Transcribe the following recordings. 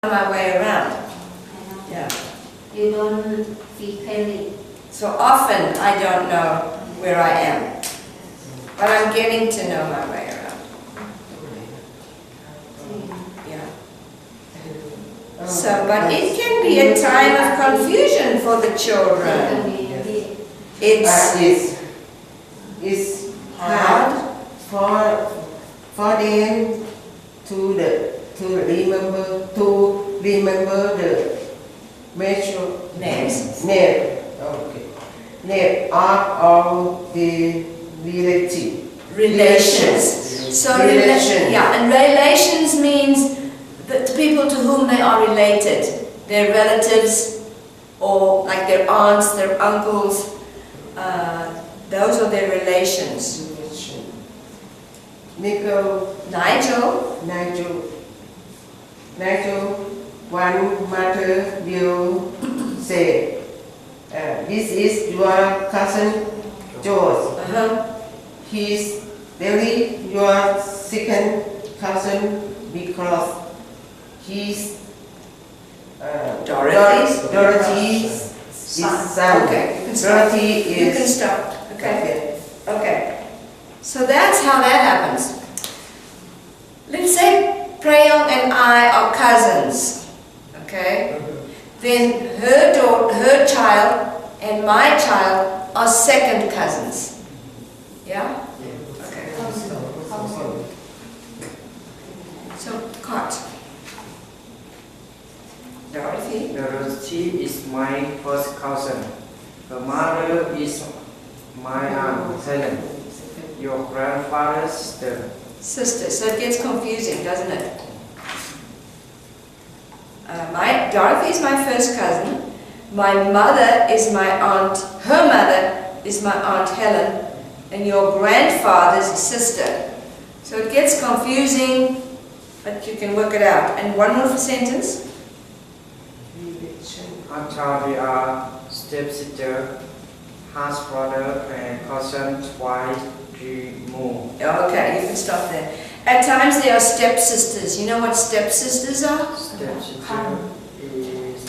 my way around. I know. Yeah. You don't see clearly. So often I don't know where I am, but I'm getting to know my way around. Yeah. So, but it can be a time of confusion for the children. It's hard for them to remember the measure name. Okay. Name of all the relations. So Relation. and relations means the people to whom they are related, their relatives, or like their aunts, their uncles. Those are their relations. Nigel, one mother will say, this is your cousin George. He's really your second cousin because he's Dorothy's son. Okay, you can stop. Dorothy You can is... stop. Okay. Okay. So that's how that happens. Let's say Prayong and I are cousins. Okay? Then her child and my child are second cousins. Yeah? Okay. So, Cot. Dorothy. Dorothy is my first cousin. Her mother is my aunt Helen, your grandfather's sister. Sister. So it gets confusing, doesn't it? Dorothy is my first cousin. My mother is my aunt. Her mother is my aunt Helen, and your grandfather's sister. So it gets confusing, but you can work it out. And one more sentence. Aunt Charlie are stepsister, half brother, and cousin twice, three more. Okay, you can stop there. At times they are stepsisters. You know what stepsisters are? Stepsister is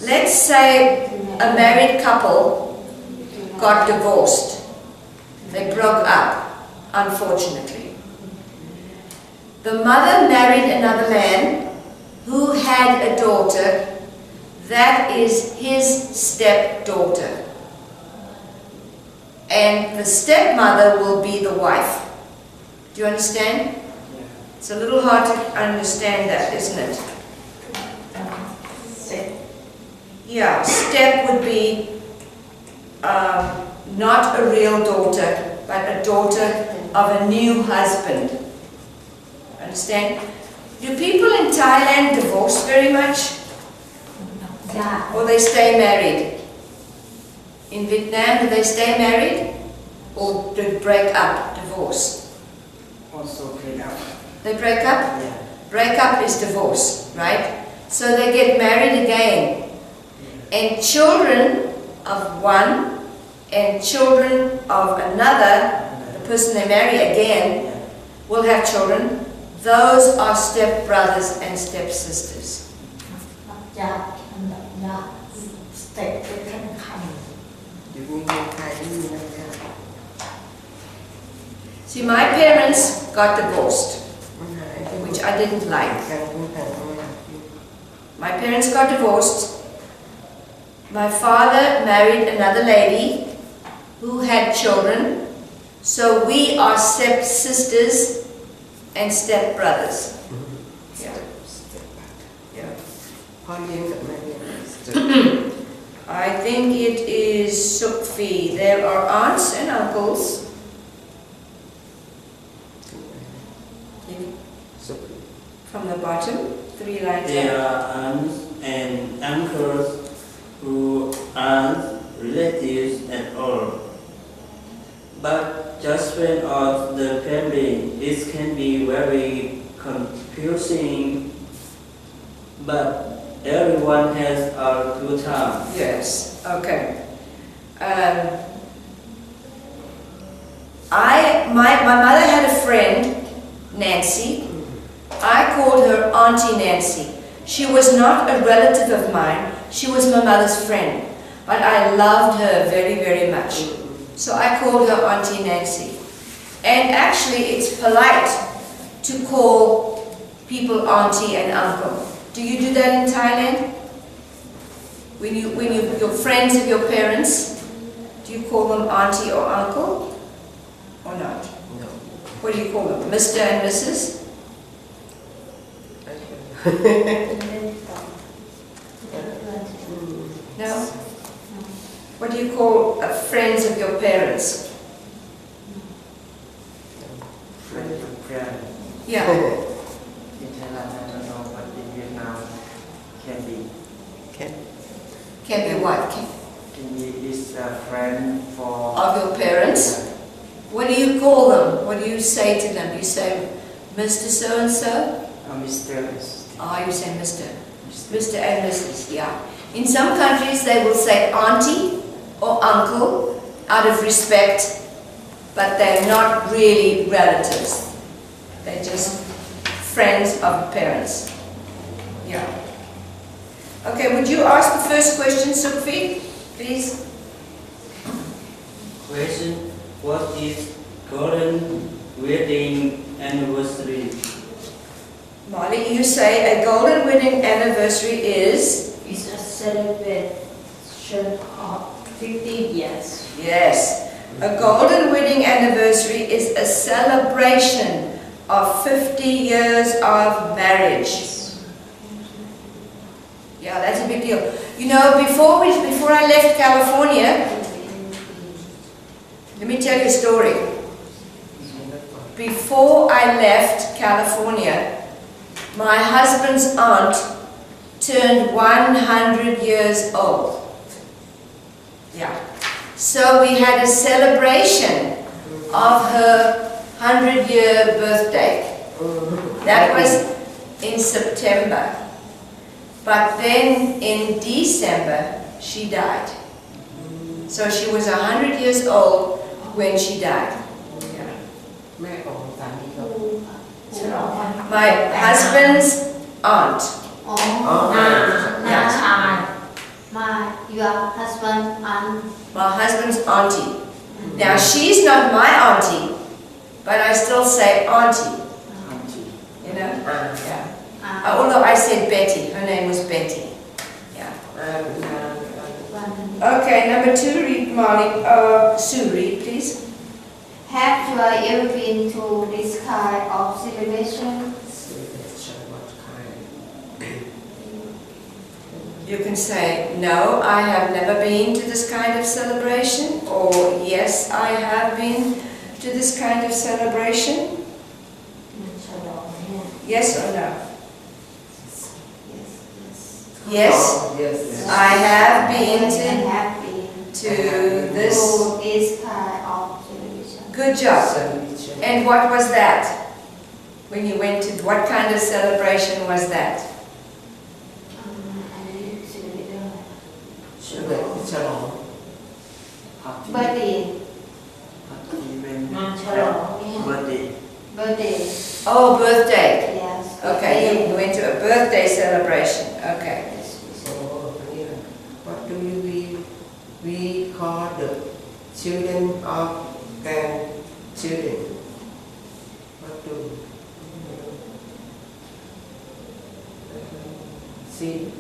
Let's say a married couple got divorced. They broke up, unfortunately. The mother married another man who had a daughter. That is his stepdaughter. And the stepmother will be the wife. Do you understand? It's a little hard to understand that, isn't it? Yeah, step would be not a real daughter, but a daughter of a new husband. Understand? Do people in Thailand divorce very much? Yeah. Or they stay married? In Vietnam, do they stay married? Or do they break up, divorce? also clean up. They break up? Yeah. Break up is divorce, right? So they get married again. And children of one and children of another, the person they marry again, will have children. Those are step brothers and step sisters. See, my parents got divorced, which I didn't like. My parents got divorced. My father married another lady who had children, so we are step sisters and step brothers. Yeah. Yeah. I think it is Sukfi. There are aunts and uncles. From the bottom, 3 lines There up. are aunts and uncles who aren't relatives at all. But just when of the family, this can be very confusing, but everyone has a good time. Yes, okay. My mother had a friend, Nancy. I called her Auntie Nancy. She was not a relative of mine. She was my mother's friend. But I loved her very, very much. So I called her Auntie Nancy. And actually, it's polite to call people auntie and uncle. Do you do that in Thailand? When you're friends of your parents, do you call them auntie or uncle? Or not? No. What do you call them? Mr. and Mrs.? No? What do you call friends of your parents? Friend. Yeah. In Thailand, I don't know, but in Vietnam, can be. Can be what? Can be is a friend for. Of your parents? What do you call them? What do you say to them? You say, Mr. So-and-so? Mr. Oh, you say Mr. Mr. and Mrs. Yeah. In some countries, they will say auntie or uncle out of respect, but they're not really relatives. They're just friends of parents. Yeah. Okay, would you ask the first question, Sukhi, please? Question: what is golden wedding anniversary? Molly, you say a golden wedding anniversary is? It's a celebration of 50 years. Yes. A golden wedding anniversary is a celebration of 50 years of marriage. Yeah, that's a big deal. You know, before I left California, let me tell you a story. Before I left California, my husband's aunt turned 100 years old. Yeah. So we had a celebration of her 100-year birthday. That was in September. But then in December, she died. So she was 100 years old when she died. Yeah. My husband's aunt. Your husband and My husband's auntie. Now she's not my auntie, but I still say auntie. You know? Yeah. Although I said Betty, her name was Betty. Yeah. Okay, number 2, read Molly. Sue, read please. have you ever been to this kind of celebration? You can say, no, I have never been to this kind of celebration, or yes, I have been to this kind of celebration. Yes or no? Yes, Yes. I have been to to this. this kind of celebration. Good job. And what was that? When you went to, what kind of celebration was that? Birthday. Birthday. Oh, birthday. Yes. Okay, you went to a birthday celebration. Okay. What do we call the children of grandchildren? What do see?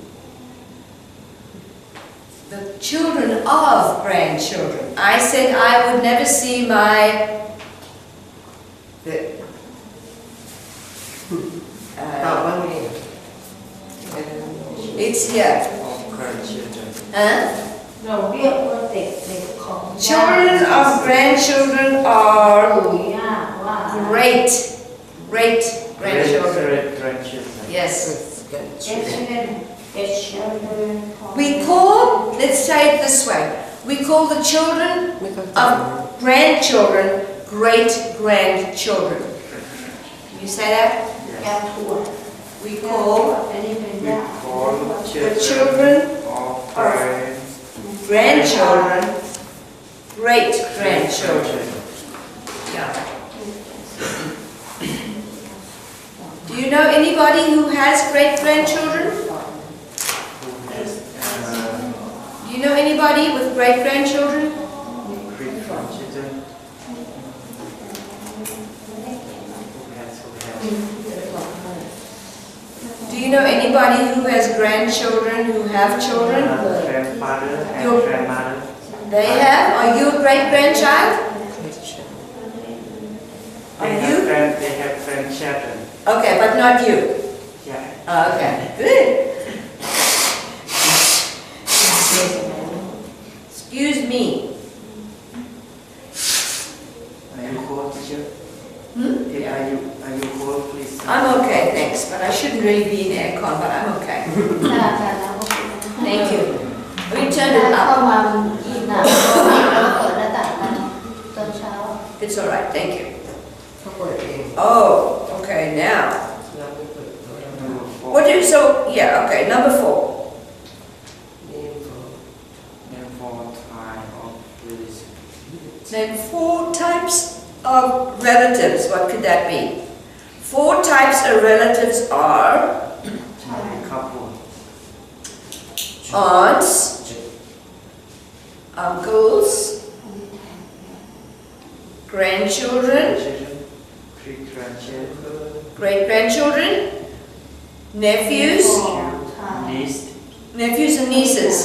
The children of grandchildren. I said I would never see my it's here. Huh? No, we are birthday. Children of grandchildren are great grandchildren. Yes. We call, let's say it this way, we call the children of grandchildren great-grandchildren. Can you say that? We call the children of grandchildren great-grandchildren. Yeah. Do you know anybody who has great-grandchildren? Do you know anybody with great-grandchildren? great-grandchildren. Do you know anybody who has grandchildren who have children? Grandfather and Your- grandmother. They have? Are you a great-grandchild? Are you? They have grandchildren. Okay, but not you. Yeah. Okay, good. Excuse me. Are you cold, teacher? Hmm? Are you cold, please? I'm okay, thanks, but I shouldn't really be in aircon, but I'm okay. Thank you. We turned it เข้า up. มาอีกนะเราเปิดหน้าต่างกันตอนเช้า It's all right, thank you. เขาเปิดเอง Oh, okay, now. เราไม่เปิดเรา Number 4. What do so, yeah, okay, number 4. name for Name 4 type of religion. Name 4 types of relatives. What could that be? 4 types of relatives are Couple. aunts, uncles, grandchildren, Children. Great-grandchildren. great-grandchildren, nephews, Niece. nephews and nieces.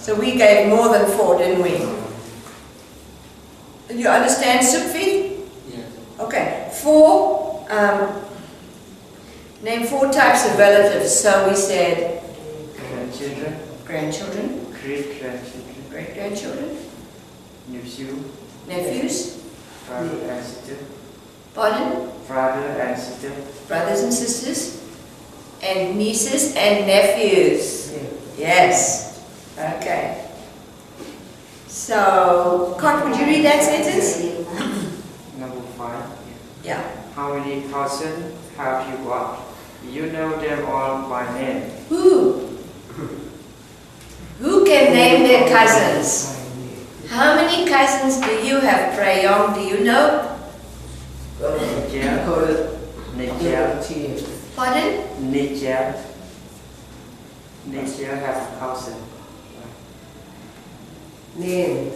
So we gave more than 4, didn't we? You understand, Sukfi? Yes. Okay, 4, name 4 types of relatives. So we said Grandchildren. grandchildren, Great-grandchildren. great-grandchildren, Nephew. nephews, Brother and sister. pardon, Brother and sister. brothers and sisters, and nieces and nephews. Yes. Okay. So, Kot, would you read that sentence? Number 5. Yeah. How many cousins have you got? You know them all by name. Who? Who can name their cousins? How many cousins do you have, Prayong? Do you know? Nichel. เขาเรียก Nichel. ที่ Pardon? Nichel. Nichel have a cousin. name